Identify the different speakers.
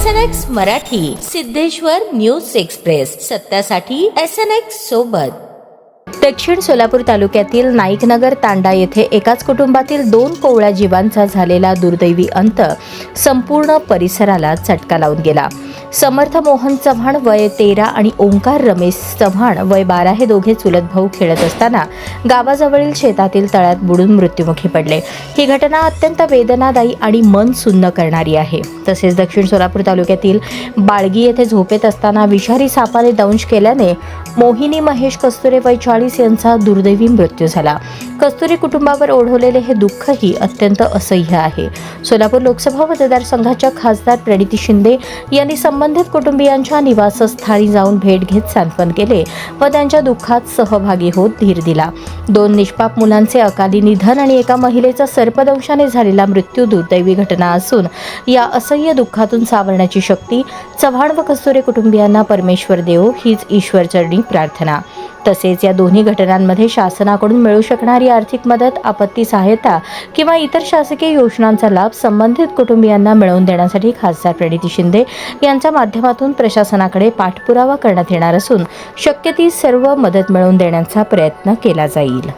Speaker 1: SNX Marathi, Siddheshwar news express, सत्यासाठी SNX सोबत। दक्षिण सोलापूर तालुक्यातील नाईकनगर तांडा येथे एकाच कुटुंबातील 2 कोवळ्या जीवांचा झालेला दुर्दैवी अंत संपूर्ण परिसराला चटका लावून गेला। समर्थ मोहन चव्हाण वय 13 आणि ओंकार रमेश चव्हाण वय 12 हे दोघे चुलत भाऊ खेळत असताना गावाजवळील शेतातील तळ्यात बुडून मृत्युमुखी पडले। ही घटना अत्यंत वेदनादायी आणि मन सुन्न करणारी आहे। तसेच दक्षिण सोलापूर तालुक्यातील बाळगी येथे झोपेत असताना विषारी सापाने दंश केल्याने मोहिनी महेश कस्तुरे वय 40 यांचा दुर्दैवी मृत्यू झाला। कस्तुरे कुटुंबावर ओढवलेले हे दुःखही अत्यंत असह्य आहे। सोलापूर लोकसभा मतदारसंघाच्या खासदार प्रणिती शिंदे यांनी संबंधित कुटुंबियांच्या निवासस्थानी जाऊन भेट घेत सांत्वन केले व त्यांच्या दुःखात सहभागी होत धीर दिला। 2 निष्पाप मुलांचे अकाली निधन आणि एका महिलेचा सर्पदंशाने झालेला मृत्यू दुर्दैवी घटना असून या असह्य दुःखातून सावरण्याची शक्ती चव्हाण व कस्तुरे कुटुंबियांना परमेश्वर देवो हीच ईश्वरचरणी प्रार्थना। तसेच या दोन्ही घटनांमध्ये शासनाकडून मिळू शकणारी आर्थिक मदत, आपत्ती सहायता किंवा इतर शासकीय योजनांचा लाभ संबंधित कुटुंबियांना मिळवून देण्यासाठी खासदार प्रणिती शिंदे यांच्या माध्यमातून प्रशासनाकडे पाठपुरावा करण्यात येणार असून शक्य ती सर्व मदत मिळवून देण्याचा प्रयत्न केला जाईल।